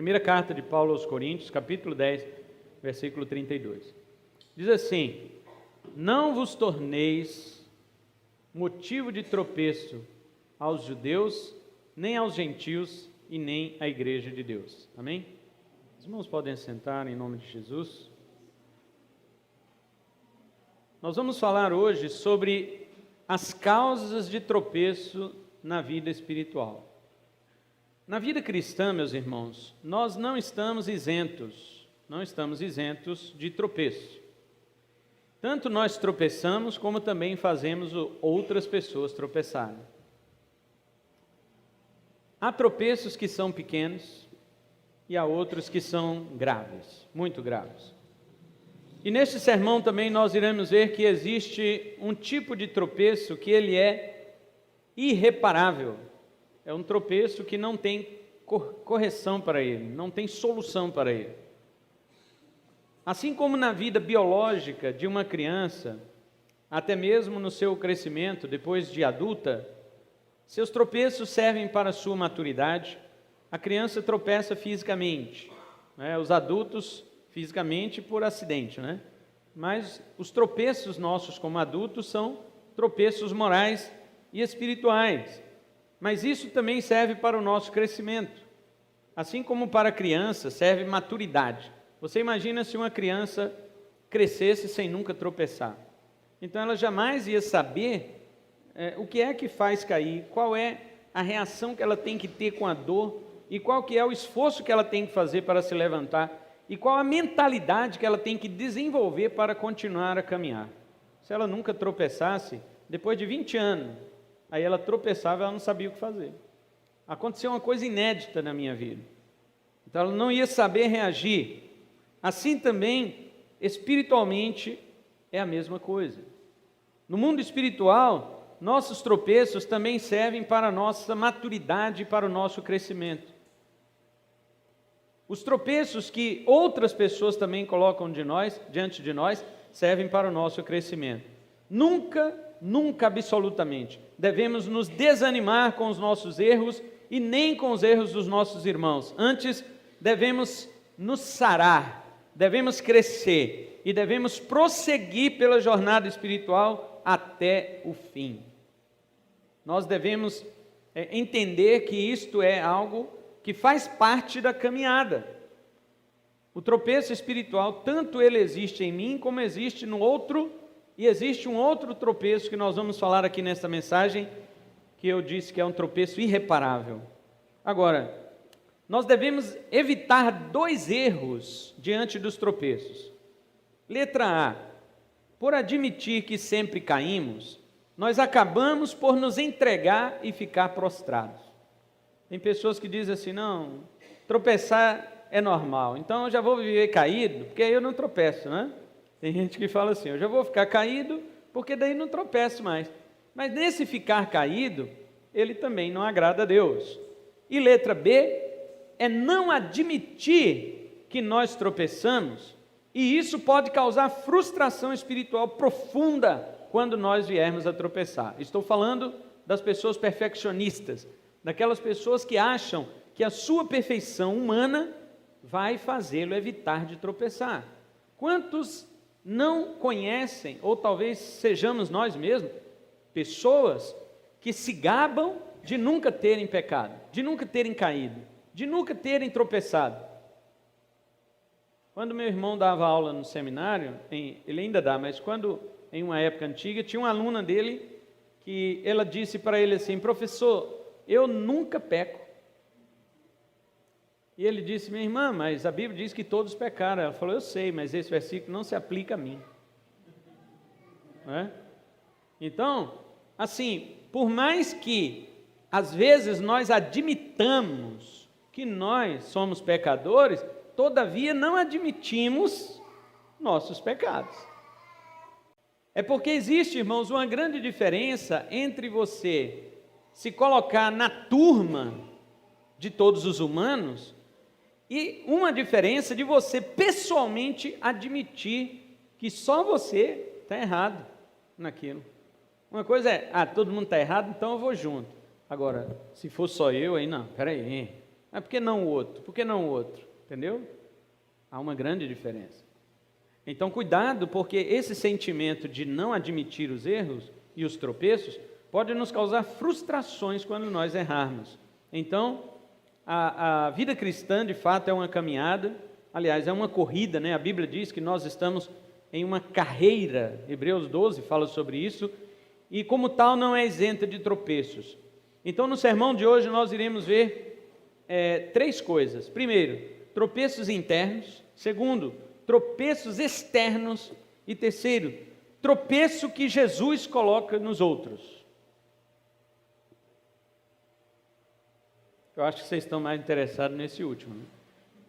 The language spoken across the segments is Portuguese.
Primeira carta de Paulo aos Coríntios, capítulo 10, versículo 32. Diz assim: não vos torneis motivo de tropeço aos judeus, nem aos gentios e nem à igreja de Deus. Amém? Os irmãos podem sentar em nome de Jesus. Nós vamos falar hoje sobre as causas de tropeço na vida espiritual. Na vida cristã, meus irmãos, nós não estamos isentos de tropeço. Tanto nós tropeçamos, como também fazemos outras pessoas tropeçarem. Há tropeços que são pequenos e há outros que são graves, muito graves. E neste sermão também nós iremos ver que existe um tipo de tropeço que ele é irreparável. É um tropeço que não tem correção para ele, não tem solução para ele. Assim como na vida biológica de uma criança, até mesmo no seu crescimento, depois de adulta, seus tropeços servem para a sua maturidade. A criança tropeça fisicamente, né? Os adultos fisicamente por acidente, né? Mas os tropeços nossos como adultos são tropeços morais e espirituais. Mas isso também serve para o nosso crescimento. Assim como para a criança serve maturidade. Você imagina se uma criança crescesse sem nunca tropeçar. Então ela jamais ia saber o que é que faz cair, qual é a reação que ela tem que ter com a dor e qual que é o esforço que ela tem que fazer para se levantar e qual a mentalidade que ela tem que desenvolver para continuar a caminhar. Se ela nunca tropeçasse, depois de 20 anos, aí ela tropeçava e ela não sabia o que fazer. Aconteceu uma coisa inédita na minha vida. Então ela não ia saber reagir. Assim também, espiritualmente, é a mesma coisa. No mundo espiritual, nossos tropeços também servem para a nossa maturidade e para o nosso crescimento. Os tropeços que outras pessoas também colocam diante de nós, servem para o nosso crescimento. Nunca absolutamente, devemos nos desanimar com os nossos erros e nem com os erros dos nossos irmãos. Antes, devemos nos sarar, devemos crescer e devemos prosseguir pela jornada espiritual até o fim. Nós devemos entender que isto é algo que faz parte da caminhada. O tropeço espiritual, tanto ele existe em mim, como existe no outro. E existe um outro tropeço que nós vamos falar aqui nesta mensagem, que eu disse que é um tropeço irreparável. Agora, nós devemos evitar 2 erros diante dos tropeços. Letra A: por admitir que sempre caímos, nós acabamos por nos entregar e ficar prostrados. Tem pessoas que dizem assim: não, tropeçar é normal, então eu já vou viver caído, porque aí eu não tropeço, né? Tem gente que fala assim: eu já vou ficar caído, porque daí não tropeço mais. Mas nesse ficar caído, ele também não agrada a Deus. E letra B é não admitir que nós tropeçamos, e isso pode causar frustração espiritual profunda quando nós viermos a tropeçar. Estou falando das pessoas perfeccionistas, daquelas pessoas que acham que a sua perfeição humana vai fazê-lo evitar de tropeçar. Quantos não conhecem, ou talvez sejamos nós mesmos, pessoas que se gabam de nunca terem pecado, de nunca terem caído, de nunca terem tropeçado. Quando meu irmão dava aula no seminário, ele ainda dá, mas quando em uma época antiga, tinha uma aluna dele que ela disse para ele assim: professor, eu nunca peco. E ele disse: minha irmã, mas a Bíblia diz que todos pecaram. Ela falou: eu sei, mas esse versículo não se aplica a mim. Não é? Então, assim, por mais que às vezes nós admitamos que nós somos pecadores, todavia não admitimos nossos pecados. É porque existe, irmãos, uma grande diferença entre você se colocar na turma de todos os humanos e uma diferença de você pessoalmente admitir que só você está errado naquilo. Uma coisa é: todo mundo está errado, então eu vou junto. Agora, se for só eu, aí não, peraí, Mas por que não o outro? Por que não o outro? Entendeu? Há uma grande diferença. Então, cuidado, porque esse sentimento de não admitir os erros e os tropeços pode nos causar frustrações quando nós errarmos. Então, a vida cristã, de fato, é uma caminhada, aliás, é uma corrida, né? A Bíblia diz que nós estamos em uma carreira, Hebreus 12 fala sobre isso, e como tal não é isenta de tropeços. Então, no sermão de hoje, nós iremos ver 3 coisas. Primeiro, tropeços internos. Segundo, tropeços externos. E terceiro, tropeço que Jesus coloca nos outros. Eu acho que vocês estão mais interessados nesse último, né?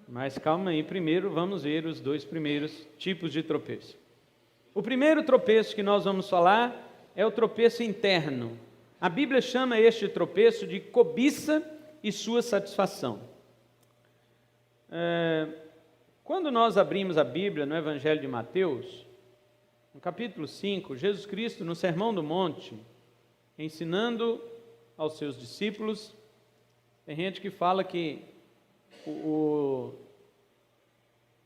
Mas calma aí, primeiro vamos ver os 2 primeiros tipos de tropeço. O primeiro tropeço que nós vamos falar é o tropeço interno. A Bíblia chama este tropeço de cobiça e sua satisfação. Quando nós abrimos a Bíblia no Evangelho de Mateus, no capítulo 5, Jesus Cristo, no Sermão do Monte, ensinando aos seus discípulos, tem gente que fala que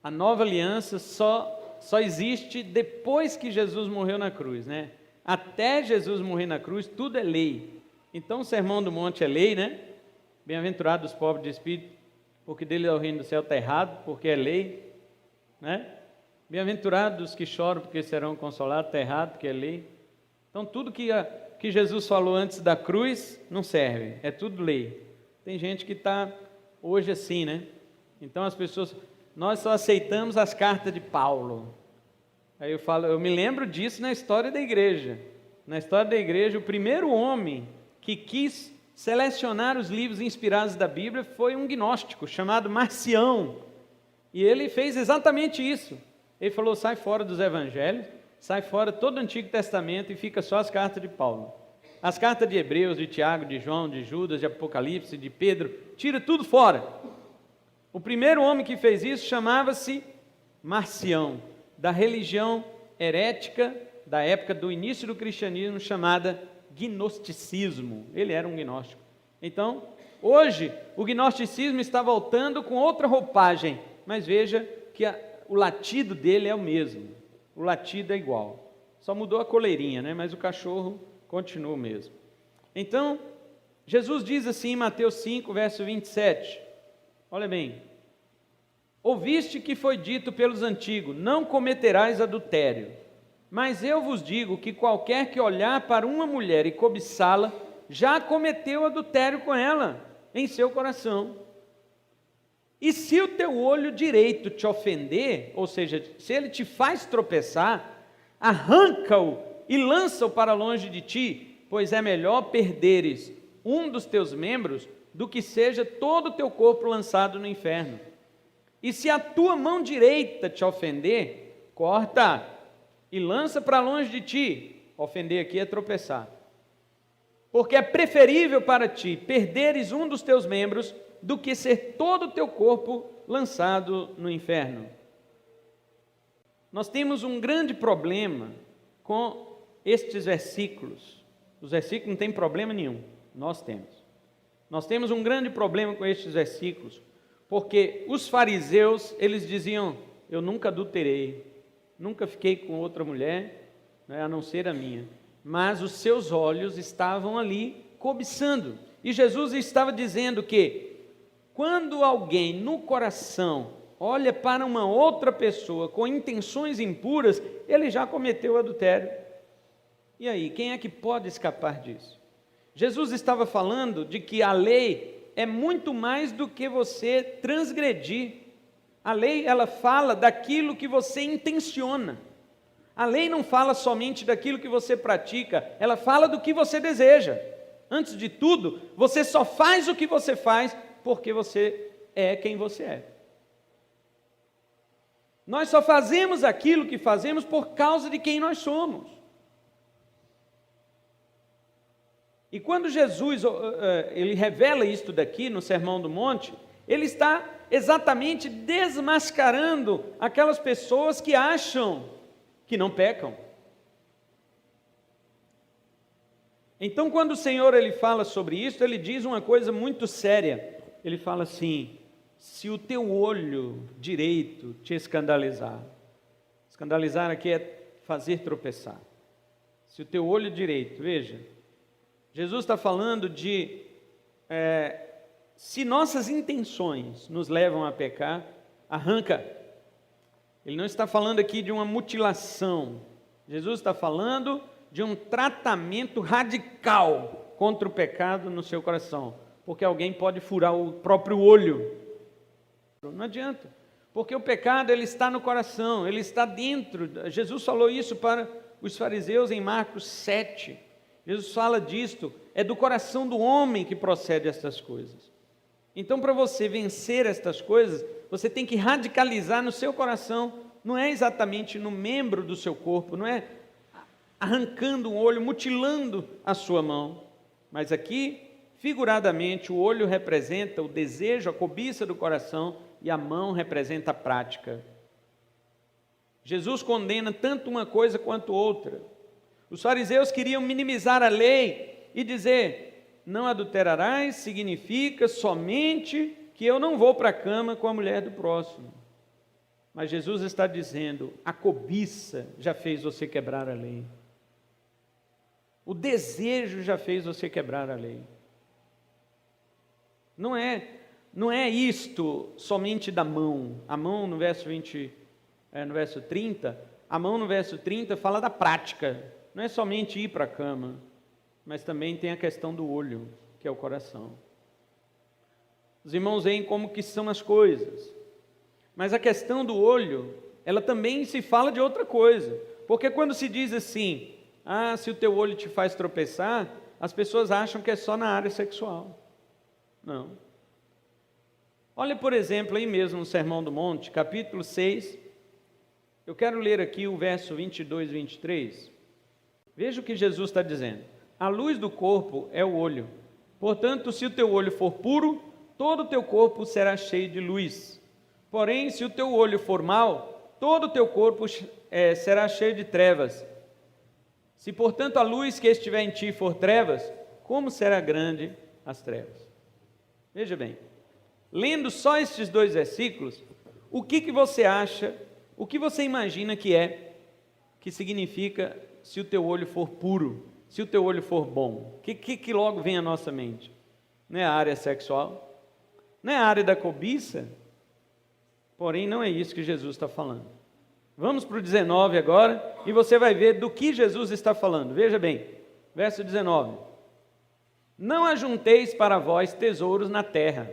a nova aliança só existe depois que Jesus morreu na cruz, né? Até Jesus morrer na cruz, tudo é lei. Então o Sermão do Monte é lei, né? Bem-aventurados os pobres de espírito, porque dele é o reino do céu. Está errado, porque é lei, né? Bem-aventurados os que choram, porque serão consolados. Está errado, porque é lei. Então tudo que Jesus falou antes da cruz não serve, é tudo lei. Tem gente que está hoje assim, né? Então as pessoas, nós só aceitamos as cartas de Paulo. Aí eu me lembro disso na história da igreja. Na história da igreja, o primeiro homem que quis selecionar os livros inspirados da Bíblia foi um gnóstico chamado Marcião. E ele fez exatamente isso. Ele falou: sai fora dos evangelhos, sai fora todo o Antigo Testamento e fica só as cartas de Paulo. As cartas de Hebreus, de Tiago, de João, de Judas, de Apocalipse, de Pedro, tira tudo fora. O primeiro homem que fez isso chamava-se Marcião, da religião herética da época do início do cristianismo, chamada gnosticismo. Ele era um gnóstico. Então, hoje, o gnosticismo está voltando com outra roupagem, mas veja que o latido dele é o mesmo. O latido é igual. Só mudou a coleirinha, né? Mas o cachorro continua o mesmo. Então, Jesus diz assim em Mateus 5, verso 27. Olha bem. Ouviste que foi dito pelos antigos: não cometerás adultério. Mas eu vos digo que qualquer que olhar para uma mulher e cobiçá-la, já cometeu adultério com ela em seu coração. E se o teu olho direito te ofender, ou seja, se ele te faz tropeçar, arranca-o e lança-o para longe de ti, pois é melhor perderes um dos teus membros do que seja todo o teu corpo lançado no inferno. E se a tua mão direita te ofender, corta e lança para longe de ti. Ofender aqui é tropeçar. Porque é preferível para ti perderes um dos teus membros do que ser todo o teu corpo lançado no inferno. Nós temos um grande problema com estes versículos. Os versículos não têm problema nenhum, nós temos. Nós temos um grande problema com estes versículos, porque os fariseus, eles diziam: eu nunca adulterei, nunca fiquei com outra mulher, né, a não ser a minha. Mas os seus olhos estavam ali cobiçando. E Jesus estava dizendo que quando alguém no coração olha para uma outra pessoa com intenções impuras, ele já cometeu adultério. E aí, quem é que pode escapar disso? Jesus estava falando de que a lei é muito mais do que você transgredir. A lei, ela fala daquilo que você intenciona. A lei não fala somente daquilo que você pratica, ela fala do que você deseja. Antes de tudo, você só faz o que você faz porque você é quem você é. Nós só fazemos aquilo que fazemos por causa de quem nós somos. E quando Jesus ele revela isto daqui no Sermão do Monte, ele está exatamente desmascarando aquelas pessoas que acham que não pecam. Então, quando o Senhor ele fala sobre isso, ele diz uma coisa muito séria. ele fala assim: se o teu olho direito te escandalizar, escandalizar aqui é fazer tropeçar. Se o teu olho direito, veja, Jesus está falando de, se nossas intenções nos levam a pecar, arranca. Ele não está falando aqui de uma mutilação, Jesus está falando de um tratamento radical contra o pecado no seu coração, porque alguém pode furar o próprio olho, não adianta, porque o pecado ele está no coração, ele está dentro. Jesus falou isso para os fariseus em Marcos 7, Jesus fala disto, é do coração do homem que procede estas coisas. Então, para você vencer estas coisas, você tem que radicalizar no seu coração, não é exatamente no membro do seu corpo, não é arrancando um olho, mutilando a sua mão, mas aqui, figuradamente, o olho representa o desejo, a cobiça do coração, e a mão representa a prática. Jesus condena tanto uma coisa quanto outra. Os fariseus queriam minimizar a lei e dizer: não adulterarás significa somente que eu não vou para a cama com a mulher do próximo. Mas Jesus está dizendo: a cobiça já fez você quebrar a lei. O desejo já fez você quebrar a lei. Não é isto somente da mão. A mão no verso 30, a mão no verso 30 fala da prática. Não é somente ir para a cama, mas também tem a questão do olho, que é o coração. Os irmãos veem como que são as coisas. Mas a questão do olho, ela também se fala de outra coisa. Porque quando se diz assim: se o teu olho te faz tropeçar, as pessoas acham que é só na área sexual. Não. Olha, por exemplo, aí mesmo no Sermão do Monte, capítulo 6, eu quero ler aqui o verso 22 e 23. Veja o que Jesus está dizendo: a luz do corpo é o olho. Portanto, se o teu olho for puro, todo o teu corpo será cheio de luz. Porém, se o teu olho for mau, todo o teu corpo será cheio de trevas. Se, portanto, a luz que estiver em ti for trevas, como será grande as trevas? Veja bem, lendo só estes 2 versículos, o que você acha, o que você imagina que significa se o teu olho for puro, se o teu olho for bom? Que logo vem à nossa mente? Não é a área sexual? Não é a área da cobiça? Porém, não é isso que Jesus está falando. Vamos para o 19 agora, e você vai ver do que Jesus está falando. Veja bem, verso 19: não ajunteis para vós tesouros na terra.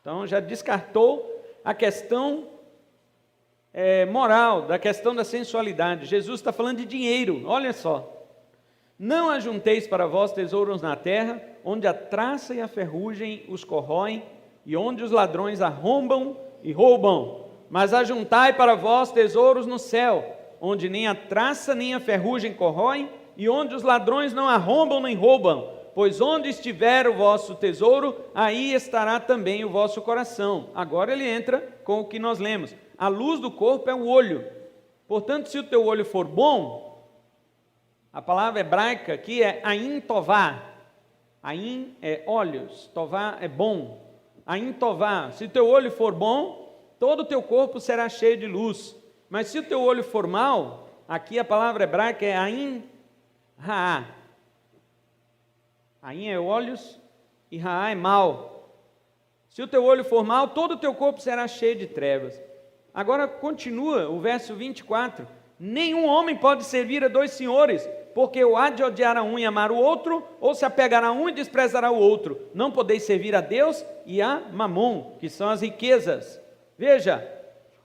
Então, já descartou a questão moral, da questão da sensualidade. Jesus está falando de dinheiro, olha só. Não ajunteis para vós tesouros na terra, onde a traça e a ferrugem os corroem, e onde os ladrões arrombam e roubam. Mas ajuntai para vós tesouros no céu, onde nem a traça nem a ferrugem corroem, e onde os ladrões não arrombam nem roubam. Pois onde estiver o vosso tesouro, aí estará também o vosso coração. Agora ele entra com o que nós lemos. A luz do corpo é o olho. Portanto, se o teu olho for bom, a palavra hebraica aqui é ain tová. Ain é olhos, tová é bom. Ain tová. Se o teu olho for bom, todo o teu corpo será cheio de luz. Mas se o teu olho for mau, aqui a palavra hebraica é ain raá. Ain é olhos e raá é mal. Se o teu olho for mau, todo o teu corpo será cheio de trevas. Agora continua o verso 24: nenhum homem pode servir a 2 senhores, porque ou há de odiar a um e amar o outro, ou se apegará a um e desprezará o outro. Não podeis servir a Deus e a Mamon, que são as riquezas. Veja,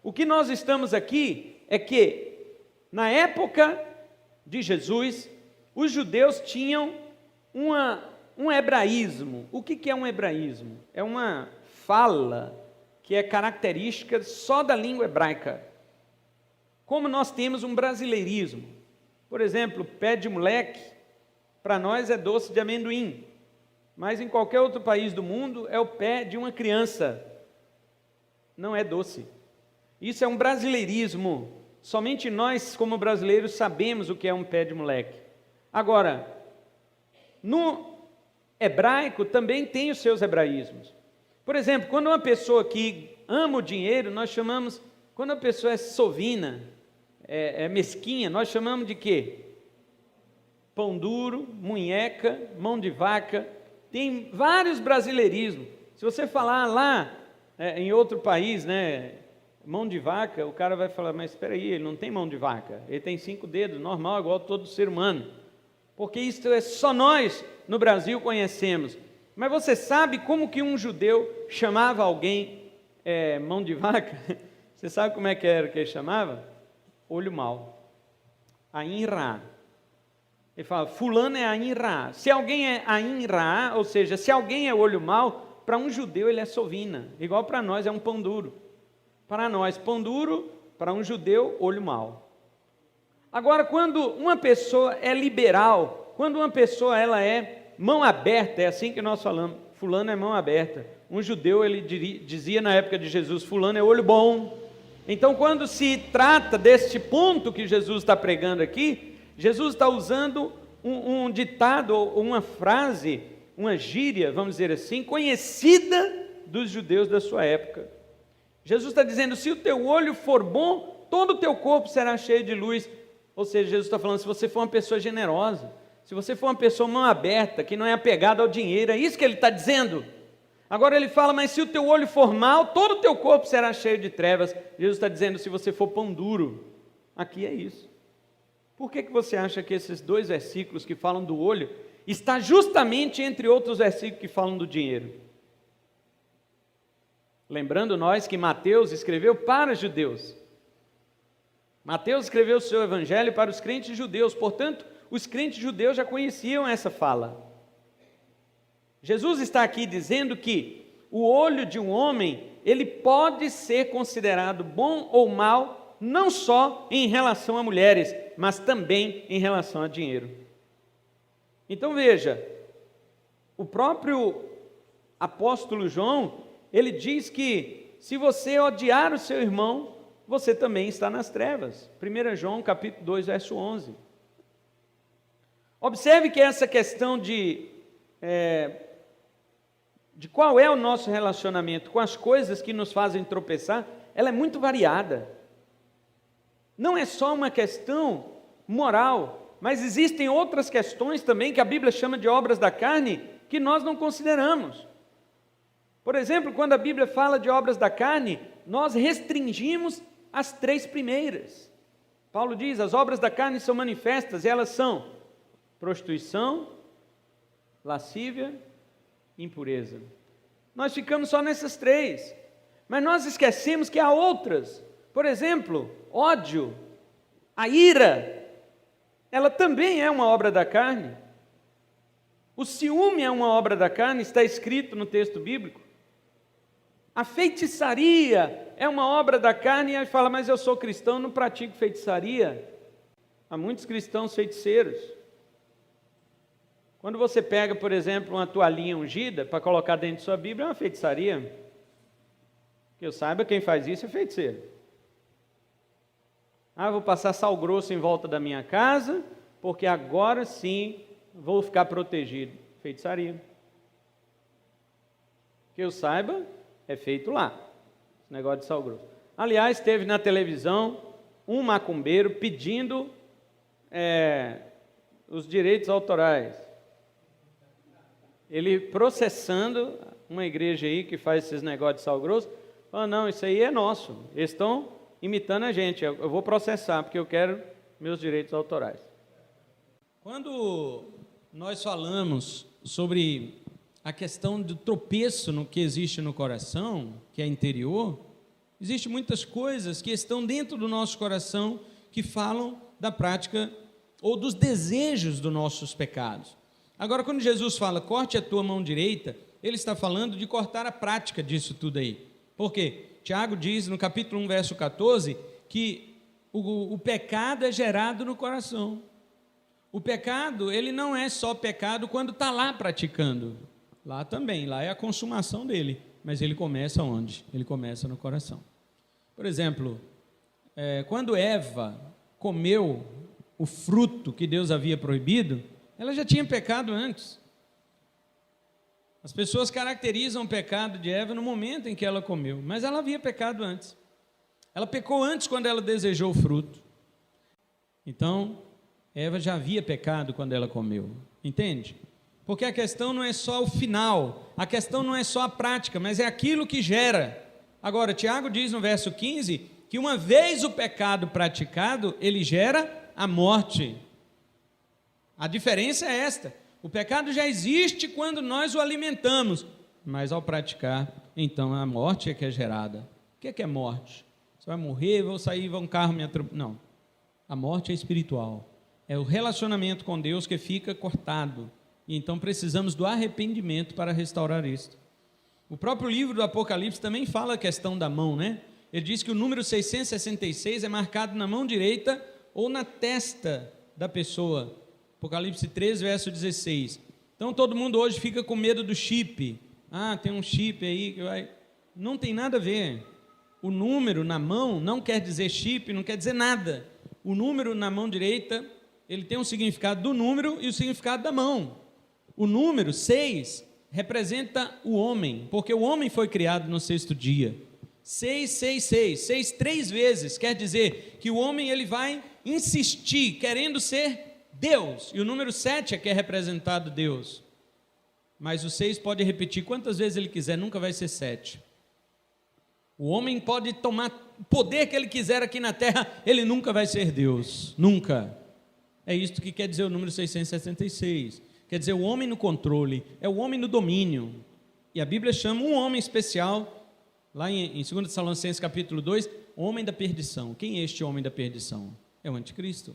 o que nós estamos aqui é que, na época de Jesus, os judeus tinham um hebraísmo. O que é um hebraísmo? É uma fala que é característica só da língua hebraica. Como nós temos um brasileirismo. Por exemplo, pé de moleque, para nós é doce de amendoim, mas em qualquer outro país do mundo é o pé de uma criança. Não é doce. Isso é um brasileirismo. Somente nós, como brasileiros, sabemos o que é um pé de moleque. Agora, no hebraico também tem os seus hebraísmos. Por exemplo, quando uma pessoa que ama o dinheiro, nós chamamos, quando a pessoa é sovina, é mesquinha, nós chamamos de quê? Pão duro, munheca, mão de vaca. Tem vários brasileirismos. Se você falar lá em outro país, né, mão de vaca, o cara vai falar, mas espera aí, ele não tem mão de vaca, ele tem 5 dedos, normal, igual todo ser humano. Porque isso é só nós no Brasil conhecemos. Mas você sabe como que um judeu chamava alguém mão de vaca? Você sabe como é que era que ele chamava? Olho mau. Ain Ra. Ele fala, fulano é Ain Ra. Se alguém é Ain Ra, ou seja, se alguém é olho mau, para um judeu ele é sovina. Igual para nós é um pão duro. Para nós, pão duro, para um judeu, olho mau. Agora, quando uma pessoa é liberal, quando uma pessoa ela é mão aberta, é assim que nós falamos, fulano é mão aberta. Um judeu, ele dizia na época de Jesus, fulano é olho bom. Então, quando se trata deste ponto que Jesus está pregando aqui, Jesus está usando um ditado, uma frase, uma gíria, vamos dizer assim, conhecida dos judeus da sua época. Jesus está dizendo, se o teu olho for bom, todo o teu corpo será cheio de luz. Ou seja, Jesus está falando, se você for uma pessoa generosa, se você for uma pessoa mão aberta, que não é apegada ao dinheiro, é isso que ele está dizendo. Agora ele fala, mas se o teu olho for mau, todo o teu corpo será cheio de trevas. Jesus está dizendo, se você for pão duro, aqui é isso. Por que você acha que esses 2 versículos que falam do olho, está justamente entre outros versículos que falam do dinheiro? Lembrando nós que Mateus escreveu para judeus. Mateus escreveu o seu evangelho para os crentes judeus, portanto, os crentes judeus já conheciam essa fala. Jesus está aqui dizendo que o olho de um homem, ele pode ser considerado bom ou mal, não só em relação a mulheres, mas também em relação a dinheiro. Então veja, o próprio apóstolo João, ele diz que se você odiar o seu irmão, você também está nas trevas. 1 João capítulo 2, verso 11. Observe que essa questão de qual é o nosso relacionamento com as coisas que nos fazem tropeçar, ela é muito variada. Não é só uma questão moral, mas existem outras questões também que a Bíblia chama de obras da carne, que nós não consideramos. Por exemplo, quando a Bíblia fala de obras da carne, nós restringimos as 3 primeiras. Paulo diz, as obras da carne são manifestas, e elas são prostituição, lascívia, impureza. Nós ficamos só nessas 3, mas nós esquecemos que há outras. Por exemplo, ódio, a ira, ela também é uma obra da carne. O ciúme é uma obra da carne, está escrito no texto bíblico. A feitiçaria é uma obra da carne, e a gente fala, mas eu sou cristão, não pratico feitiçaria. Há muitos cristãos feiticeiros. Quando você pega, por exemplo, uma toalhinha ungida para colocar dentro de sua Bíblia, é uma feitiçaria. Que eu saiba, quem faz isso é feiticeiro. Vou passar sal grosso em volta da minha casa, porque agora sim vou ficar protegido. Feitiçaria. Que eu saiba, é feito lá, esse negócio de sal grosso. Aliás, teve na televisão um macumbeiro pedindo os direitos autorais. Ele processando uma igreja aí que faz esses negócios de sal grosso, falou, não, isso aí é nosso, eles estão imitando a gente, eu vou processar, porque eu quero meus direitos autorais. Quando nós falamos sobre a questão do tropeço no que existe no coração, que é interior, existem muitas coisas que estão dentro do nosso coração que falam da prática ou dos desejos dos nossos pecados. Agora, quando Jesus fala, corte a tua mão direita, ele está falando de cortar a prática disso tudo aí. Por quê? Tiago diz no capítulo 1, verso 14, que o pecado é gerado no coração. O pecado, ele não é só pecado quando está lá praticando. Lá também, lá é a consumação dele. Mas ele começa onde? Ele começa no coração. Por exemplo, quando Eva comeu o fruto que Deus havia proibido, ela já tinha pecado antes. As pessoas caracterizam o pecado de Eva no momento em que ela comeu, mas ela havia pecado antes. Ela pecou antes quando ela desejou o fruto. Então, Eva já havia pecado quando ela comeu, entende? Porque a questão não é só o final, a questão não é só a prática, mas é aquilo que gera. Agora, Tiago diz no verso 15, que uma vez o pecado praticado, ele gera a morte. A diferença é esta: o pecado já existe quando nós o alimentamos, mas ao praticar, então a morte é que é gerada. O que é morte? Você vai morrer, vou sair, um carro me atropelar. Não, a morte é espiritual, é o relacionamento com Deus que fica cortado, e então precisamos do arrependimento para restaurar isso. O próprio livro do Apocalipse também fala a questão da mão, né? Ele diz que o número 666 é marcado na mão direita ou na testa da pessoa. Apocalipse 3, verso 16. Então todo mundo hoje fica com medo do chip. Ah, tem um chip aí que vai... Não tem nada a ver. O número na mão não quer dizer chip, não quer dizer nada. O número na mão direita, ele tem um significado do número e o significado da mão. O número 6 representa o homem, porque o homem foi criado no sexto dia. 666, 6 3 vezes, quer dizer que o homem ele vai insistir, querendo ser Deus, e o número 7 é que é representado Deus, mas o 6 pode repetir quantas vezes ele quiser, nunca vai ser 7. O homem pode tomar o poder que ele quiser aqui na terra, ele nunca vai ser Deus, nunca. É isto que quer dizer o número 666, quer dizer o homem no controle, é o homem no domínio, e a Bíblia chama um homem especial, lá em 2 Tessalonicenses capítulo 2, homem da perdição. Quem é este homem da perdição? É o anticristo.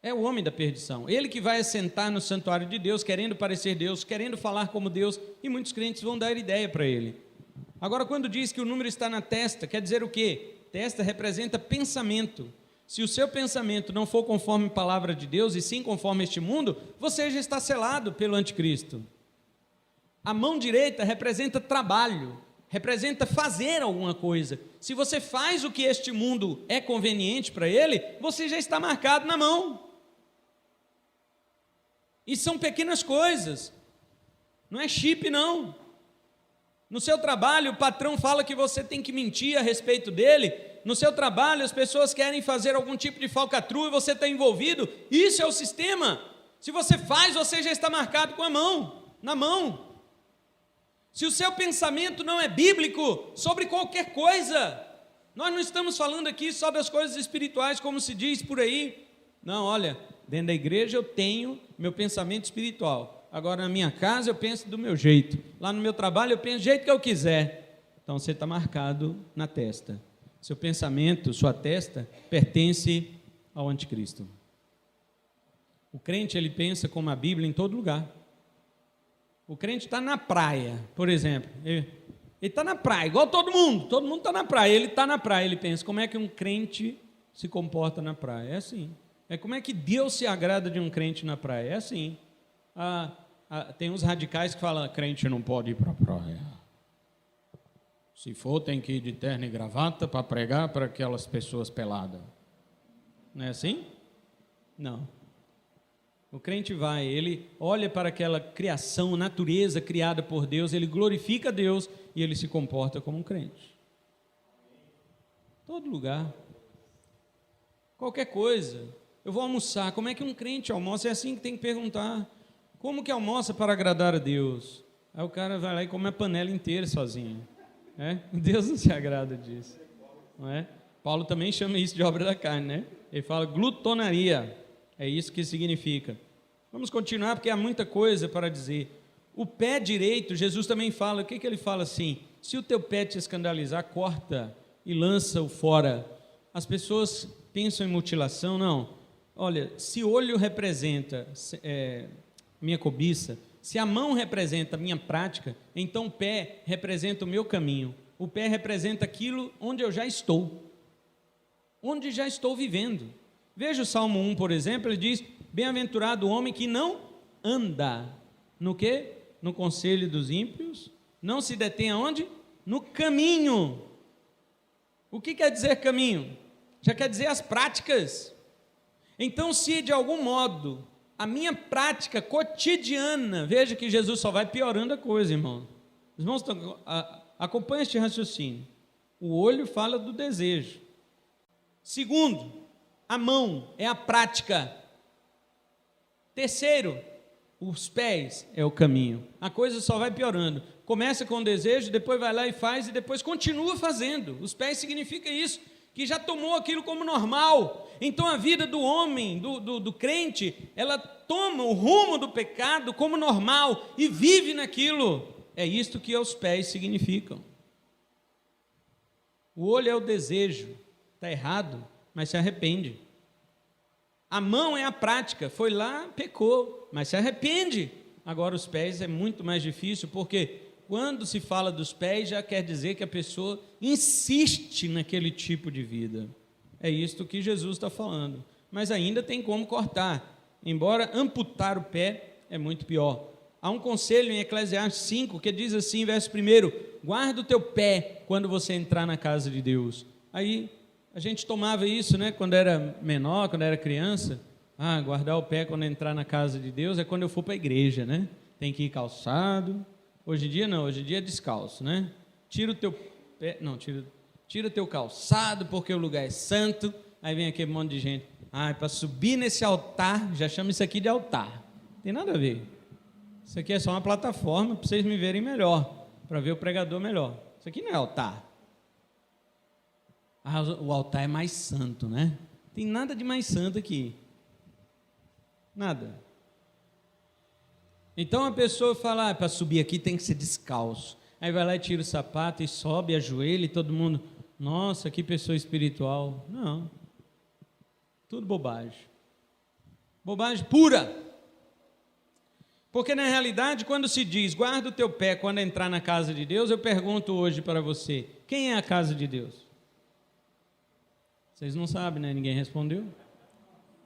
É o homem da perdição, ele que vai assentar no santuário de Deus, querendo parecer Deus, querendo falar como Deus, e muitos crentes vão dar ideia para ele. Agora, quando diz que o número está na testa, quer dizer o quê? Testa representa pensamento. Se o seu pensamento não for conforme a palavra de Deus, e sim conforme este mundo, você já está selado pelo anticristo. A mão direita representa trabalho, representa fazer alguma coisa. Se você faz o que este mundo é conveniente para ele, você já está marcado na mão. E são pequenas coisas, não é chip não. No seu trabalho o patrão fala que você tem que mentir a respeito dele, no seu trabalho as pessoas querem fazer algum tipo de falcatrua e você está envolvido, isso é o sistema. Se você faz, você já está marcado com a mão, na mão. Se o seu pensamento não é bíblico sobre qualquer coisa, nós não estamos falando aqui só das coisas espirituais, como se diz por aí. Não, olha, dentro da igreja eu tenho meu pensamento espiritual, agora na minha casa eu penso do meu jeito, lá no meu trabalho eu penso do jeito que eu quiser. Então você está marcado na testa. Seu pensamento, sua testa, pertence ao anticristo. O crente, ele pensa como a Bíblia em todo lugar. O crente está na praia, por exemplo, ele está na praia, igual todo mundo está na praia, ele está na praia, ele pensa, como é que um crente se comporta na praia? É assim. É como é que Deus se agrada de um crente na praia? É assim. Tem uns radicais que falam, crente não pode ir para a praia. Se for, tem que ir de terno e gravata para pregar para aquelas pessoas peladas. Não é assim? Não. O crente vai, ele olha para aquela criação, natureza criada por Deus, ele glorifica Deus e ele se comporta como um crente. Todo lugar. Qualquer coisa. Eu vou almoçar, como é que um crente almoça? É assim que tem que perguntar. Como que almoça para agradar a Deus? Aí o cara vai lá e come a panela inteira sozinho. Deus não se agrada disso. Não é? Paulo também chama isso de obra da carne, né? Ele fala glutonaria. É isso que significa. Vamos continuar porque há muita coisa para dizer. O pé direito, Jesus também fala, o que ele fala assim? Se o teu pé te escandalizar, corta e lança-o fora. As pessoas pensam em mutilação, não. Olha, se olho representa minha cobiça, se a mão representa a minha prática, então o pé representa o meu caminho. O pé representa aquilo onde eu já estou. Onde já estou vivendo. Veja o Salmo 1, por exemplo, ele diz, bem-aventurado o homem que não anda, no quê? No conselho dos ímpios, não se detém aonde? No caminho. O que quer dizer caminho? Já quer dizer as práticas. Então, se de algum modo a minha prática cotidiana, veja que Jesus só vai piorando a coisa, irmão. Os irmãos acompanhem este raciocínio. O olho fala do desejo. Segundo, a mão é a prática. Terceiro, os pés é o caminho. A coisa só vai piorando. Começa com o desejo, depois vai lá e faz, e depois continua fazendo. Os pés significa isso, que já tomou aquilo como normal. Então a vida do homem, do crente, ela toma o rumo do pecado como normal e vive naquilo. É isto que os pés significam. O olho é o desejo, está errado, mas se arrepende. A mão é a prática, foi lá, pecou, mas se arrepende. Agora os pés é muito mais difícil, porque quando se fala dos pés, já quer dizer que a pessoa insiste naquele tipo de vida. É isto que Jesus está falando. Mas ainda tem como cortar, embora amputar o pé é muito pior. Há um conselho em Eclesiastes 5 que diz assim, verso 1: guarda o teu pé quando você entrar na casa de Deus. Aí a gente tomava isso, né, quando era menor, quando era criança. Guardar o pé quando entrar na casa de Deus é quando eu for para a igreja, né? Tem que ir calçado. Hoje em dia não, hoje em dia é descalço, né? Tira o teu pé, não, tira o teu calçado, porque o lugar é santo. Aí vem aquele monte de gente. Para subir nesse altar, já chama isso aqui de altar. Não tem nada a ver. Isso aqui é só uma plataforma para vocês me verem melhor, para ver o pregador melhor. Isso aqui não é altar. O altar é mais santo, né? Tem nada de mais santo aqui. Nada. Então a pessoa fala, para subir aqui tem que ser descalço. Aí vai lá e tira o sapato e sobe, ajoelha e todo mundo, nossa, que pessoa espiritual. Não. Tudo bobagem. Bobagem pura. Porque na realidade, quando se diz, guarda o teu pé quando entrar na casa de Deus, eu pergunto hoje para você, quem é a casa de Deus? Vocês não sabem, né? Ninguém respondeu.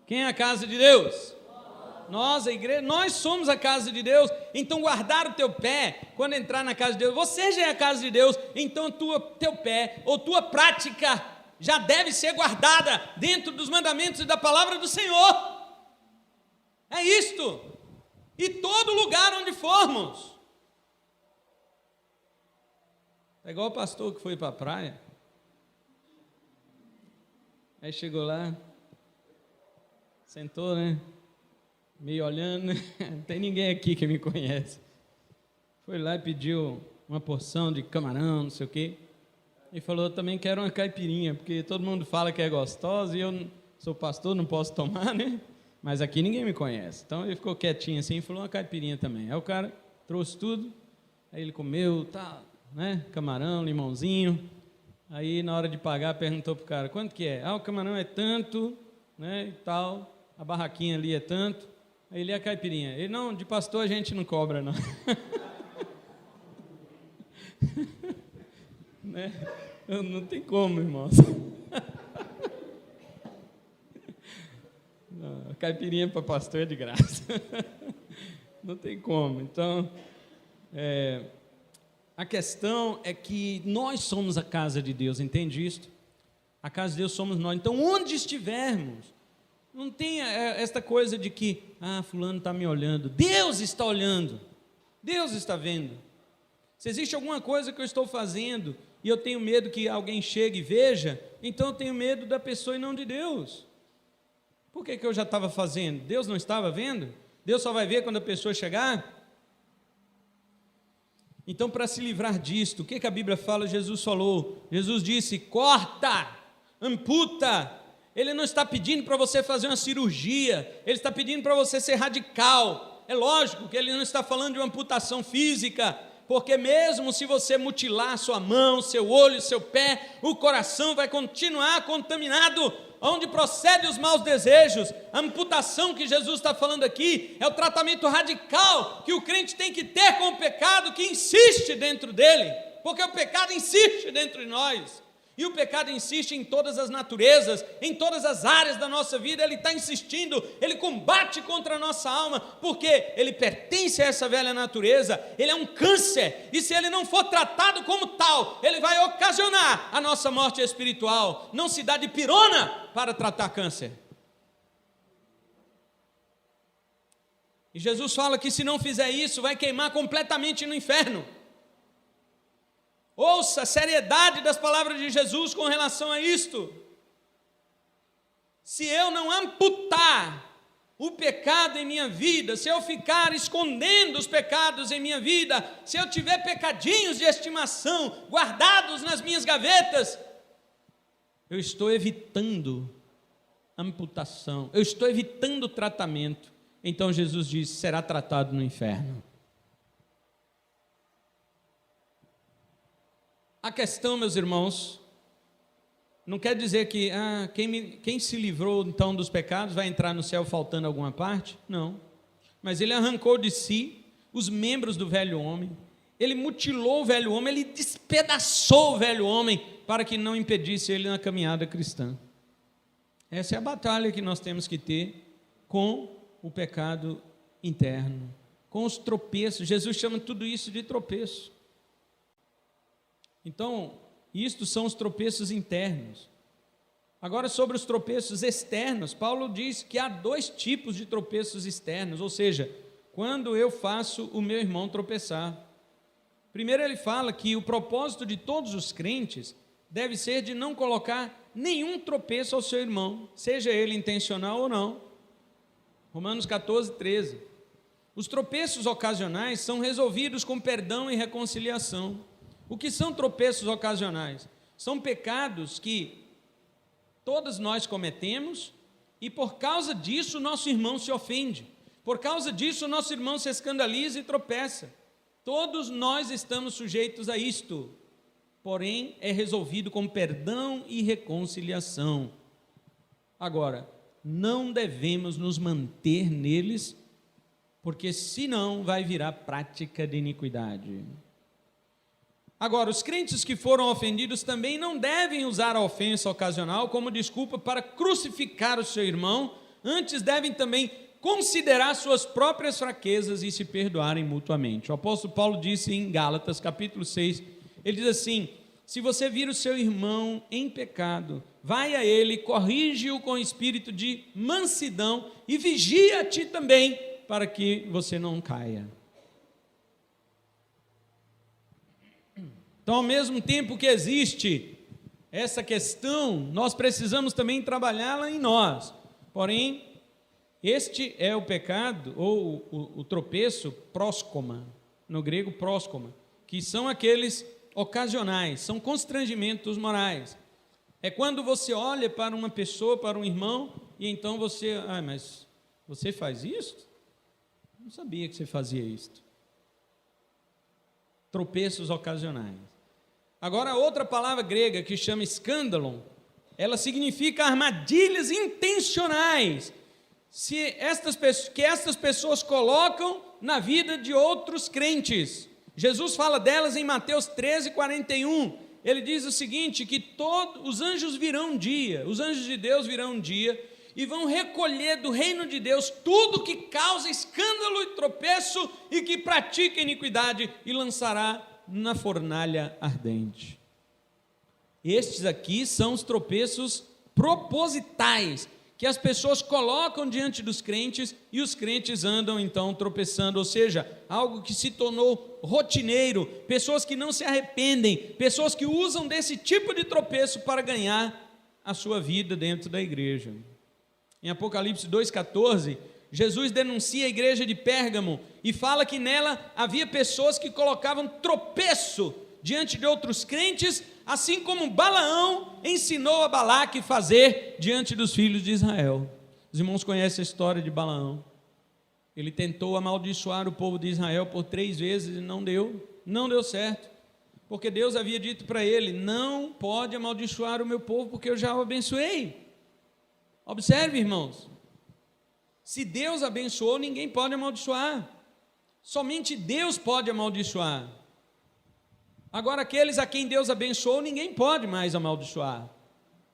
Quem é a casa de Deus? Nós, a igreja, nós somos a casa de Deus. Então guardar o teu pé quando entrar na casa de Deus, você já é a casa de Deus, então teu pé ou tua prática já deve ser guardada dentro dos mandamentos e da palavra do Senhor. É isto. E todo lugar onde formos. É igual o pastor que foi para a praia. Aí chegou lá, sentou, né? Meio olhando, né? Não tem ninguém aqui que me conhece. Foi lá e pediu uma porção de camarão, não sei o quê. E falou, também quero uma caipirinha, porque todo mundo fala que é gostosa e eu não sou pastor, não posso tomar, né? Mas aqui ninguém me conhece. Então ele ficou quietinho assim e falou uma caipirinha também. Aí o cara trouxe tudo, aí ele comeu, tá, né? Camarão, limãozinho. Aí na hora de pagar perguntou pro cara, quanto que é? O camarão é tanto, né, e tal, a barraquinha ali é tanto. Aí ele, a caipirinha. Ele, não, de pastor a gente não cobra, não. Né? Não tem como, irmãos. Não, a caipirinha para pastor é de graça. Não tem como. Então, a questão é que nós somos a casa de Deus, entende isto? A casa de Deus somos nós. Então, onde estivermos, não tem esta coisa de que, fulano está me olhando. Deus está olhando. Deus está vendo. Se existe alguma coisa que eu estou fazendo e eu tenho medo que alguém chegue e veja, então eu tenho medo da pessoa e não de Deus. Por que eu já estava fazendo? Deus não estava vendo? Deus só vai ver quando a pessoa chegar? Então, para se livrar disto, o que a Bíblia fala? Jesus falou. Jesus disse, corta, amputa. Ele não está pedindo para você fazer uma cirurgia, ele está pedindo para você ser radical. É lógico que ele não está falando de uma amputação física, porque mesmo se você mutilar sua mão, seu olho, seu pé, o coração vai continuar contaminado, onde procedem os maus desejos. A amputação que Jesus está falando aqui é o tratamento radical que o crente tem que ter com o pecado que insiste dentro dele, porque o pecado insiste dentro de nós. E o pecado insiste em todas as naturezas, em todas as áreas da nossa vida, ele está insistindo, ele combate contra a nossa alma, porque ele pertence a essa velha natureza, ele é um câncer, e se ele não for tratado como tal, ele vai ocasionar a nossa morte espiritual. Não se dá de pirona para tratar câncer. E Jesus fala que se não fizer isso, vai queimar completamente no inferno. Ouça a seriedade das palavras de Jesus com relação a isto. Se eu não amputar o pecado em minha vida, se eu ficar escondendo os pecados em minha vida, se eu tiver pecadinhos de estimação guardados nas minhas gavetas, eu estou evitando amputação, eu estou evitando tratamento. Então Jesus diz: será tratado no inferno. A questão, meus irmãos, não quer dizer que quem se livrou então dos pecados vai entrar no céu faltando alguma parte, não, mas ele arrancou de si os membros do velho homem, ele mutilou o velho homem, ele despedaçou o velho homem para que não impedisse ele na caminhada cristã. Essa é a batalha que nós temos que ter com o pecado interno, com os tropeços. Jesus chama tudo isso de tropeço. Então, isto são os tropeços internos. Agora, sobre os tropeços externos, Paulo diz que há 2 tipos de tropeços externos, ou seja, quando eu faço o meu irmão tropeçar. Primeiro ele fala que o propósito de todos os crentes deve ser de não colocar nenhum tropeço ao seu irmão, seja ele intencional ou não. Romanos 14, 13. Os tropeços ocasionais são resolvidos com perdão e reconciliação. O que são tropeços ocasionais? São pecados que todos nós cometemos e por causa disso nosso irmão se ofende, por causa disso nosso irmão se escandaliza e tropeça. Todos nós estamos sujeitos a isto, porém é resolvido com perdão e reconciliação. Agora, não devemos nos manter neles, porque senão vai virar prática de iniquidade. Agora, os crentes que foram ofendidos também não devem usar a ofensa ocasional como desculpa para crucificar o seu irmão, antes devem também considerar suas próprias fraquezas e se perdoarem mutuamente. O apóstolo Paulo disse em Gálatas, capítulo 6, ele diz assim: se você vir o seu irmão em pecado, vai a ele, corrige-o com espírito de mansidão e vigia a ti também, para que você não caia. Então, ao mesmo tempo que existe essa questão, nós precisamos também trabalhá-la em nós. Porém, este é o pecado, ou o tropeço, próskoma, no grego próskoma, que são aqueles ocasionais, são constrangimentos morais. É quando você olha para uma pessoa, para um irmão, e então você, mas você faz isso? Não sabia que você fazia isso. Tropeços ocasionais. Agora, outra palavra grega que chama escândalo, ela significa armadilhas intencionais, que estas pessoas colocam na vida de outros crentes. Jesus fala delas em Mateus 13, 41. Ele diz o seguinte, que os anjos virão um dia, os anjos de Deus virão um dia, e vão recolher do reino de Deus tudo que causa escândalo e tropeço e que pratica iniquidade, e lançará na fornalha ardente. Estes aqui são os tropeços propositais, que as pessoas colocam diante dos crentes, e os crentes andam então tropeçando, ou seja, algo que se tornou rotineiro, pessoas que não se arrependem, pessoas que usam desse tipo de tropeço para ganhar a sua vida dentro da igreja. Em Apocalipse 2,14, Jesus denuncia a igreja de Pérgamo e fala que nela havia pessoas que colocavam tropeço diante de outros crentes, assim como Balaão ensinou a Balaque fazer diante dos filhos de Israel. Os irmãos conhecem a história de Balaão. Ele tentou amaldiçoar o povo de Israel por 3 vezes e não deu certo, porque Deus havia dito para ele: não pode amaldiçoar o meu povo, porque eu já o abençoei. Observe, irmãos, se Deus abençoou, ninguém pode amaldiçoar, somente Deus pode amaldiçoar. Agora, aqueles a quem Deus abençoou, ninguém pode mais amaldiçoar.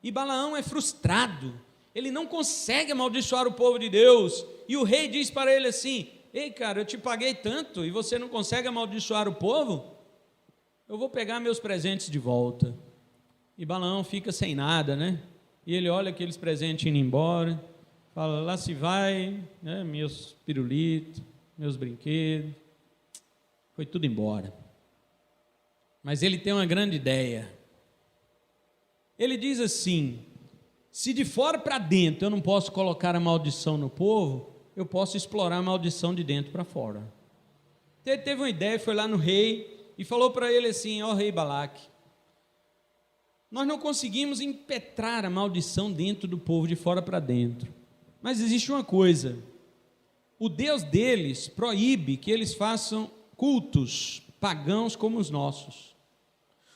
E Balaão é frustrado, ele não consegue amaldiçoar o povo de Deus, e o rei diz para ele assim: ei cara, eu te paguei tanto e você não consegue amaldiçoar o povo? Eu vou pegar meus presentes de volta. E Balaão fica sem nada, né? E ele olha aqueles presentes indo embora, fala: lá se vai, né, meus pirulitos, meus brinquedos, foi tudo embora. Mas ele tem uma grande ideia. Ele diz assim: se de fora para dentro eu não posso colocar a maldição no povo, eu posso explorar a maldição de dentro para fora. Então ele teve uma ideia, foi lá no rei e falou para ele assim: ó rei Balaque, nós não conseguimos impetrar a maldição dentro do povo, de fora para dentro. Mas existe uma coisa: o Deus deles proíbe que eles façam cultos pagãos como os nossos.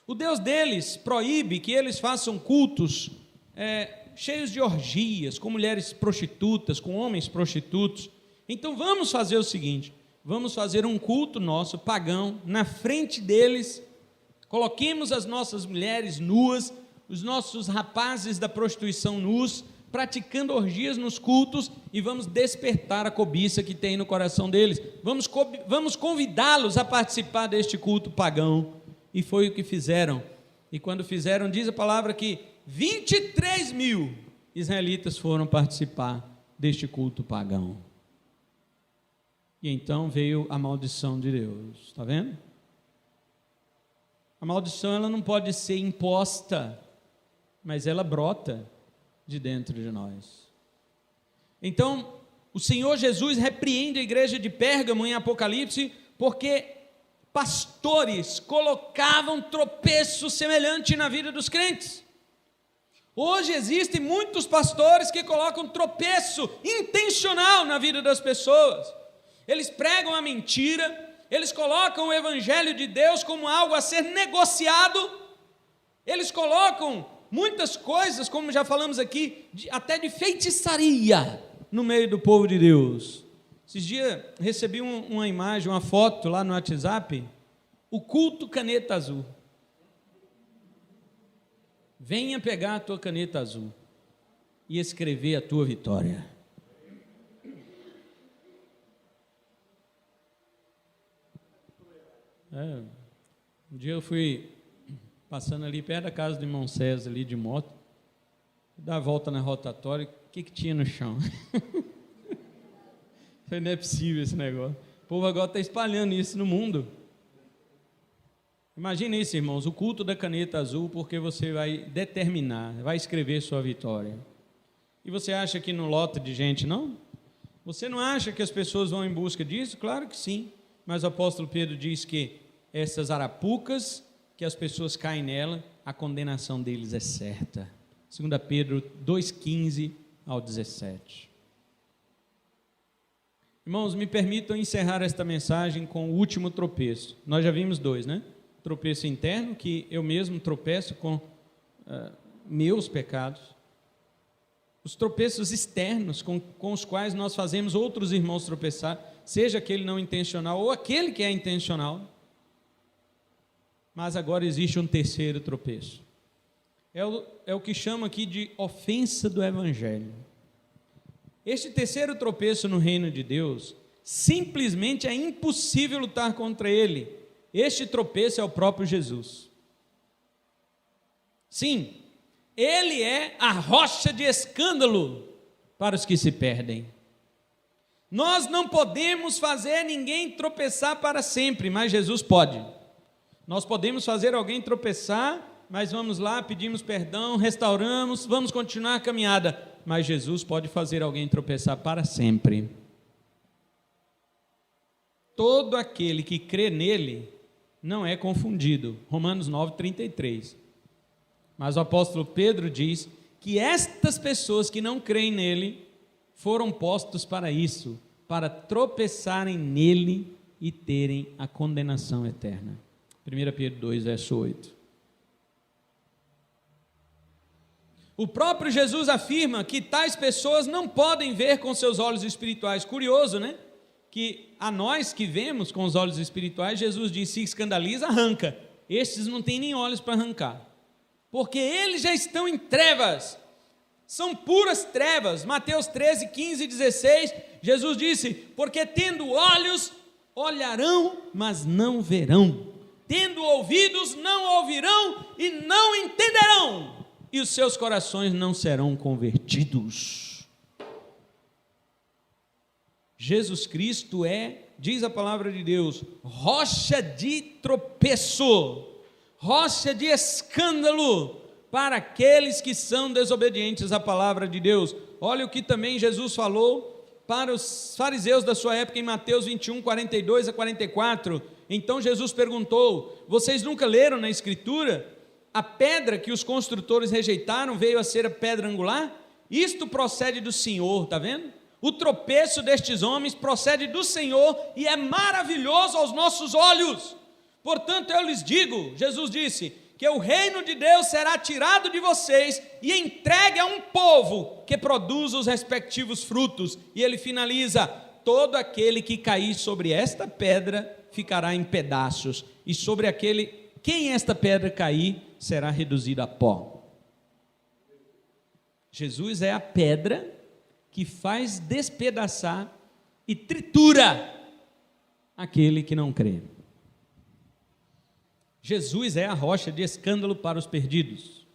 O Deus deles proíbe que eles façam cultos cheios de orgias, com mulheres prostitutas, com homens prostitutos. Então vamos fazer o seguinte: vamos fazer um culto nosso pagão na frente deles, coloquemos as nossas mulheres nuas, os nossos rapazes da prostituição nus, praticando orgias nos cultos, e vamos despertar a cobiça que tem no coração deles, vamos convidá-los a participar deste culto pagão. E foi o que fizeram. E quando fizeram, diz a palavra que 23 mil israelitas foram participar deste culto pagão. E então veio a maldição de Deus, está vendo? A maldição, ela não pode ser imposta, mas ela brota de dentro de nós. Então, o Senhor Jesus repreende a igreja de Pérgamo em Apocalipse, porque pastores colocavam tropeço semelhante na vida dos crentes. Hoje existem muitos pastores que colocam tropeço intencional na vida das pessoas. Eles pregam a mentira, eles colocam o evangelho de Deus como algo a ser negociado, eles colocam muitas coisas, como já falamos aqui, até de feitiçaria no meio do povo de Deus. Esses dias recebi uma imagem, uma foto lá no WhatsApp, o culto caneta azul. Venha pegar a tua caneta azul e escrever a tua vitória. Um dia eu fui passando ali perto da casa do irmão César, ali de moto, dar a volta na rotatória, o que tinha no chão? Não é possível esse negócio. O povo agora está espalhando isso no mundo. Imagine isso, irmãos, o culto da caneta azul, porque você vai determinar, vai escrever sua vitória. E você acha que não lota de gente, não? Você não acha que as pessoas vão em busca disso? Claro que sim. Mas o apóstolo Pedro diz que essas arapucas, que as pessoas caem nela, a condenação deles é certa. 2 Pedro 2,15 ao 17. Irmãos, me permitam encerrar esta mensagem com o último tropeço. Nós já vimos dois, né? Tropeço interno, que eu mesmo tropeço com meus pecados. Os tropeços externos, com os quais nós fazemos outros irmãos tropeçar, seja aquele não intencional ou aquele que é intencional. Mas agora existe um terceiro tropeço. É o que chama aqui de ofensa do Evangelho. Este terceiro tropeço no reino de Deus, simplesmente é impossível lutar contra ele. Este tropeço é o próprio Jesus. Sim, ele é a rocha de escândalo para os que se perdem. Nós não podemos fazer ninguém tropeçar para sempre, mas Jesus pode. Nós podemos fazer alguém tropeçar, mas vamos lá, pedimos perdão, restauramos, vamos continuar a caminhada. Mas Jesus pode fazer alguém tropeçar para sempre. Todo aquele que crê nele não é confundido. Romanos 9:33. Mas o apóstolo Pedro diz que estas pessoas que não creem nele foram postos para isso, para tropeçarem nele e terem a condenação eterna. 1 Pedro 2, verso 8. O próprio Jesus afirma que tais pessoas não podem ver com seus olhos espirituais. Curioso, né? Que a nós que vemos com os olhos espirituais, Jesus diz: se escandaliza, arranca. Estes não têm nem olhos para arrancar, porque eles já estão em trevas, são puras trevas. Mateus 13, 15 e 16, Jesus disse: porque tendo olhos, olharão, mas não verão, tendo ouvidos, não ouvirão e não entenderão, e os seus corações não serão convertidos. Jesus Cristo é diz a palavra de Deus, rocha de tropeço, rocha de escândalo para aqueles que são desobedientes à palavra de Deus. Olha o que também Jesus falou para os fariseus da sua época em Mateus 21, 42 a 44. Então Jesus perguntou: vocês nunca leram na Escritura? A pedra que os construtores rejeitaram veio a ser a pedra angular? Isto procede do Senhor, está vendo? O tropeço destes homens procede do Senhor e é maravilhoso aos nossos olhos. Portanto, eu lhes digo, Jesus disse, que o reino de Deus será tirado de vocês e entregue a um povo que produz os respectivos frutos. E ele finaliza: todo aquele que cair sobre esta pedra ficará em pedaços, e sobre aquele quem esta pedra cair será reduzido a pó. Jesus é a pedra que faz despedaçar e tritura aquele que não crê. Jesus é a rocha de escândalo para os perdidos.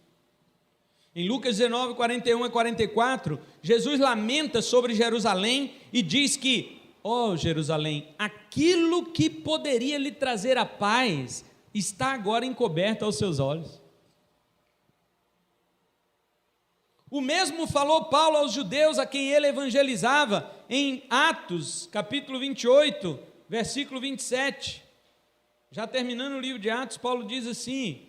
Em Lucas 19, 41 a 44, Jesus lamenta sobre Jerusalém e diz que, ó Jerusalém, aquilo que poderia lhe trazer a paz está agora encoberto aos seus olhos. O mesmo falou Paulo aos judeus a quem ele evangelizava em Atos, capítulo 28, versículo 27. Já terminando o livro de Atos, Paulo diz assim: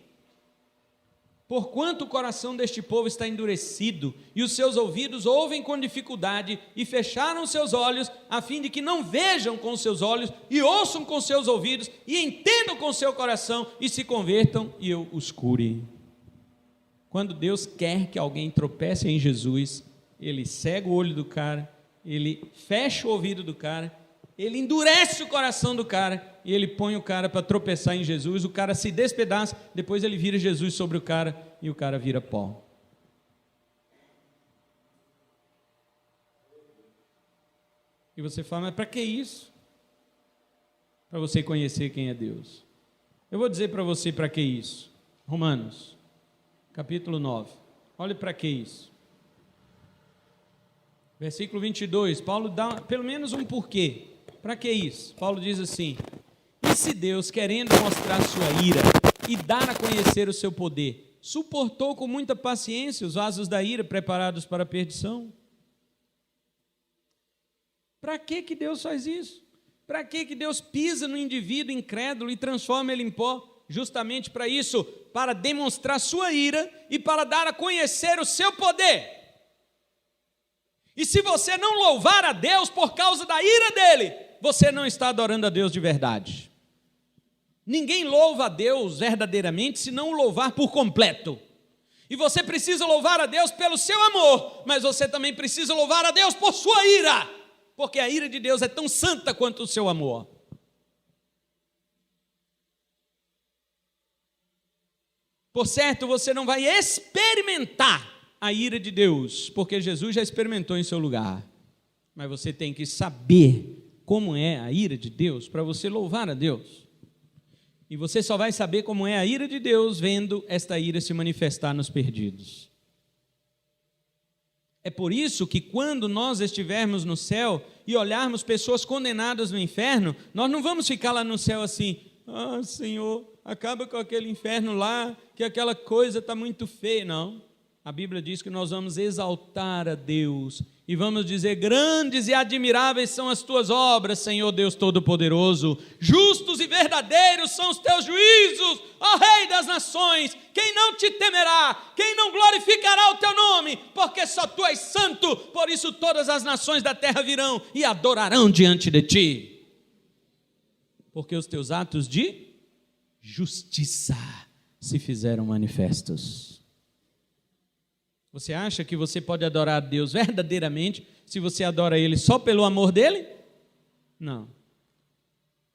porquanto o coração deste povo está endurecido, e os seus ouvidos ouvem com dificuldade, e fecharam seus olhos, a fim de que não vejam com seus olhos, e ouçam com seus ouvidos, e entendam com seu coração, e se convertam, e eu os cure. Quando Deus quer que alguém tropece em Jesus, Ele cega o olho do cara, Ele fecha o ouvido do cara, Ele endurece o coração do cara, e Ele põe o cara para tropeçar em Jesus, o cara se despedaça, depois Ele vira Jesus sobre o cara, e o cara vira pó. E você fala: mas para que isso? Para você conhecer quem é Deus. Eu vou dizer para você para que isso. Romanos capítulo 9, olhe para que isso, versículo 22, Paulo dá pelo menos um porquê, para que isso? Paulo diz assim: e se Deus, querendo mostrar sua ira e dar a conhecer o seu poder, suportou com muita paciência os vasos da ira preparados para a perdição? Para que Deus faz isso? Para que Deus pisa no indivíduo incrédulo e transforma ele em pó? Justamente para isso, para demonstrar sua ira e para dar a conhecer o seu poder. E se você não louvar a Deus por causa da ira dele, você não está adorando a Deus de verdade. Ninguém louva a Deus verdadeiramente se não o louvar por completo. E você precisa louvar a Deus pelo seu amor, mas você também precisa louvar a Deus por sua ira, porque a ira de Deus é tão santa quanto o seu amor. Por certo, você não vai experimentar a ira de Deus, porque Jesus já experimentou em seu lugar. Mas você tem que saber como é a ira de Deus para você louvar a Deus. E você só vai saber como é a ira de Deus vendo esta ira se manifestar nos perdidos. É por isso que quando nós estivermos no céu e olharmos pessoas condenadas no inferno, nós não vamos ficar lá no céu assim: ah, Senhor, acaba com aquele inferno lá, que aquela coisa está muito feia. Não, a Bíblia diz que nós vamos exaltar a Deus e vamos dizer: grandes e admiráveis são as tuas obras, Senhor Deus Todo-Poderoso, justos e verdadeiros são os teus juízos, ó Rei das nações. Quem não te temerá, quem não glorificará o teu nome, porque só tu és santo, por isso todas as nações da terra virão e adorarão diante de ti, porque os teus atos de justiça se fizeram manifestos. Você acha que você pode adorar a Deus verdadeiramente se você adora Ele só pelo amor dEle? Não.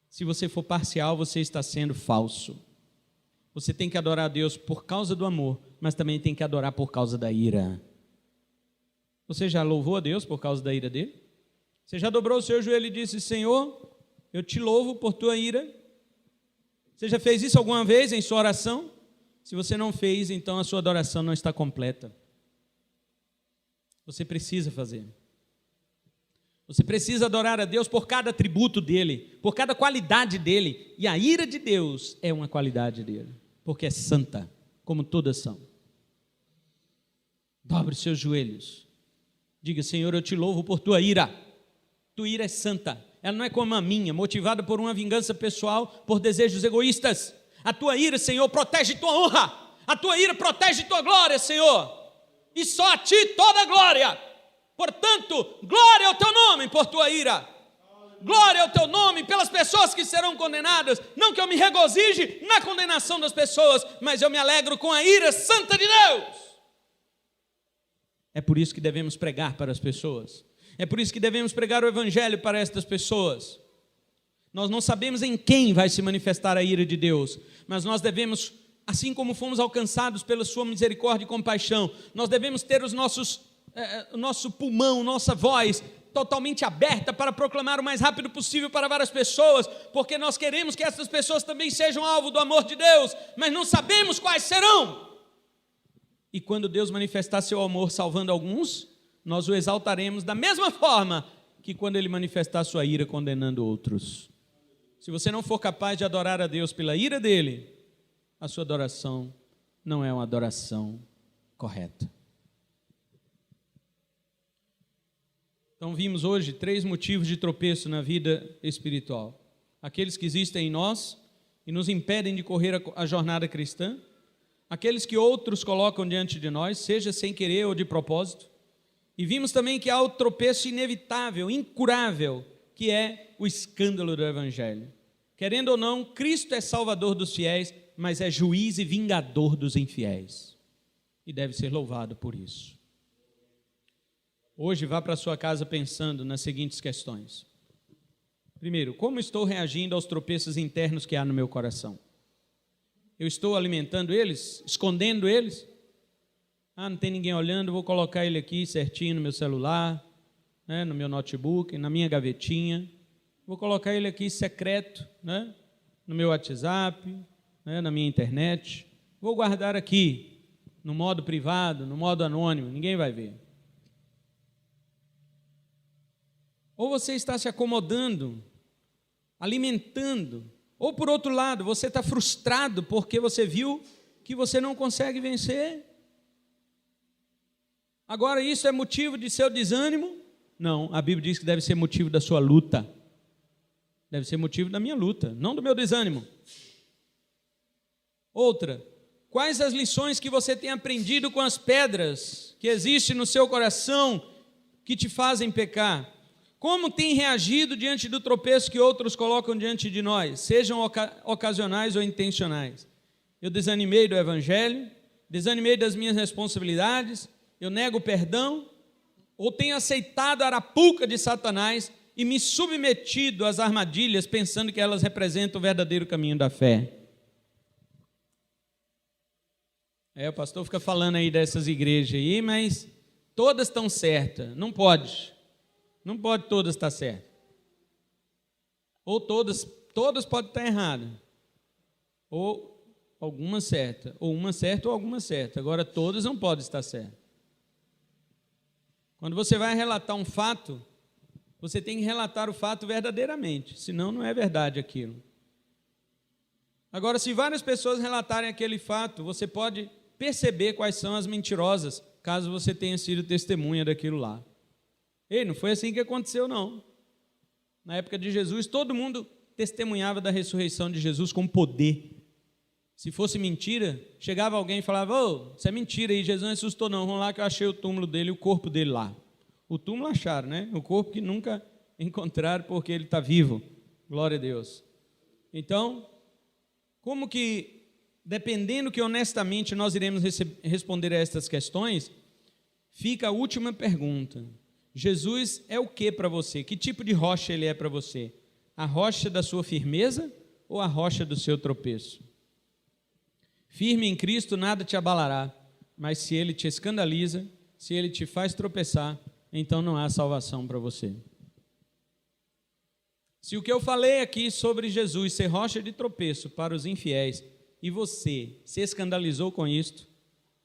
Se você for parcial, você está sendo falso. Você tem que adorar a Deus por causa do amor, mas também tem que adorar por causa da ira. Você já louvou a Deus por causa da ira dEle? Você já dobrou o seu joelho e disse: Senhor, eu te louvo por tua ira? Você já fez isso alguma vez em sua oração? Se você não fez, então a sua adoração não está completa. Você precisa fazer. Você precisa adorar a Deus por cada atributo dele, por cada qualidade dele. E a ira de Deus é uma qualidade dele, porque é santa, como todas são. Dobre os seus joelhos. Diga: Senhor, eu te louvo por tua ira. Tua ira é santa. Ela não é como a minha, motivada por uma vingança pessoal, por desejos egoístas. A tua ira, Senhor, protege tua honra. A tua ira protege tua glória, Senhor. E só a ti toda a glória. Portanto, glória ao teu nome por tua ira. Glória ao teu nome pelas pessoas que serão condenadas. Não que eu me regozije na condenação das pessoas, mas eu me alegro com a ira santa de Deus. É por isso que devemos pregar para as pessoas. É por isso que devemos pregar o evangelho para estas pessoas. Nós não sabemos em quem vai se manifestar a ira de Deus, mas nós devemos, assim como fomos alcançados pela sua misericórdia e compaixão, nós devemos ter o nosso pulmão, nossa voz totalmente aberta para proclamar o mais rápido possível para várias pessoas, porque nós queremos que essas pessoas também sejam alvo do amor de Deus, mas não sabemos quais serão. E quando Deus manifestar seu amor salvando alguns, nós o exaltaremos da mesma forma que quando Ele manifestar sua ira condenando outros. Se você não for capaz de adorar a Deus pela ira dele, a sua adoração não é uma adoração correta. Então vimos hoje 3 motivos de tropeço na vida espiritual. Aqueles que existem em nós e nos impedem de correr a jornada cristã. Aqueles que outros colocam diante de nós, seja sem querer ou de propósito. E vimos também que há o tropeço inevitável, incurável, que é o escândalo do Evangelho. Querendo ou não, Cristo é salvador dos fiéis, mas é juiz e vingador dos infiéis. E deve ser louvado por isso. Hoje vá para a sua casa pensando nas seguintes questões. Primeiro, como estou reagindo aos tropeços internos que há no meu coração? Eu estou alimentando eles? Escondendo eles? Não tem ninguém olhando, vou colocar ele aqui certinho no meu celular, né, no meu notebook, na minha gavetinha. Vou colocar ele aqui secreto, né, no meu WhatsApp, né, na minha internet. Vou guardar aqui, no modo privado, no modo anônimo, ninguém vai ver. Ou você está se acomodando, alimentando, ou por outro lado, você está frustrado porque você viu que você não consegue vencer. Agora isso é motivo de seu desânimo? Não, a Bíblia diz que deve ser motivo da sua luta. Deve ser motivo da minha luta, não do meu desânimo. Outra, quais as lições que você tem aprendido com as pedras que existem no seu coração que te fazem pecar? Como tem reagido diante do tropeço que outros colocam diante de nós, sejam ocasionais ou intencionais? Eu desanimei do Evangelho, desanimei das minhas responsabilidades, eu nego o perdão, ou tenho aceitado a arapuca de Satanás e me submetido às armadilhas, pensando que elas representam o verdadeiro caminho da fé? O pastor fica falando aí dessas igrejas aí, mas todas estão certas. Não pode todas estar certas. Ou todas podem estar erradas. Ou alguma certa, ou uma certa ou alguma certa. Agora todas não podem estar certas. Quando você vai relatar um fato, você tem que relatar o fato verdadeiramente, senão não é verdade aquilo. Agora, se várias pessoas relatarem aquele fato, você pode perceber quais são as mentirosas, caso você tenha sido testemunha daquilo lá. Ei, não foi assim que aconteceu, não. Na época de Jesus, todo mundo testemunhava da ressurreição de Jesus com poder. Se fosse mentira, chegava alguém e falava: isso é mentira aí, Jesus não ressuscitou não, vamos lá que eu achei o túmulo dele, o corpo dele lá. O túmulo acharam, né? O corpo que nunca encontraram porque ele está vivo. Glória a Deus. Então, como que, dependendo que honestamente nós iremos responder a estas questões, fica a última pergunta. Jesus é o que para você? Que tipo de rocha ele é para você? A rocha da sua firmeza ou a rocha do seu tropeço? Firme em Cristo nada te abalará, mas se ele te escandaliza, se ele te faz tropeçar, então não há salvação para você. Se o que eu falei aqui sobre Jesus ser rocha de tropeço para os infiéis e você se escandalizou com isto,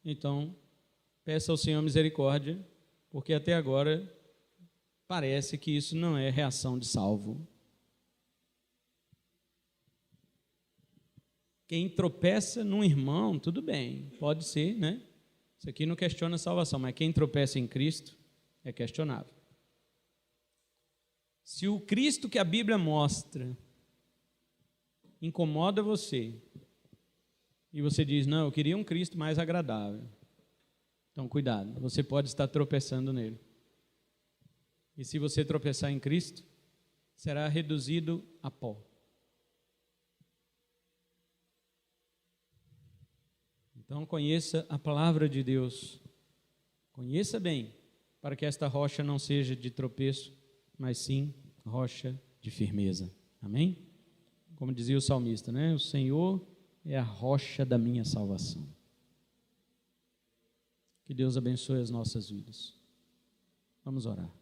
então peça ao Senhor misericórdia, porque até agora parece que isso não é reação de salvo. Quem tropeça num irmão, tudo bem, pode ser, né? Isso aqui não questiona a salvação, mas quem tropeça em Cristo é questionável. Se o Cristo que a Bíblia mostra incomoda você, e você diz, não, eu queria um Cristo mais agradável, então cuidado, você pode estar tropeçando nele. E se você tropeçar em Cristo, será reduzido a pó. Então conheça a palavra de Deus, conheça bem, para que esta rocha não seja de tropeço, mas sim rocha de firmeza. Amém? Como dizia o salmista, né? O Senhor é a rocha da minha salvação. Que Deus abençoe as nossas vidas. Vamos orar.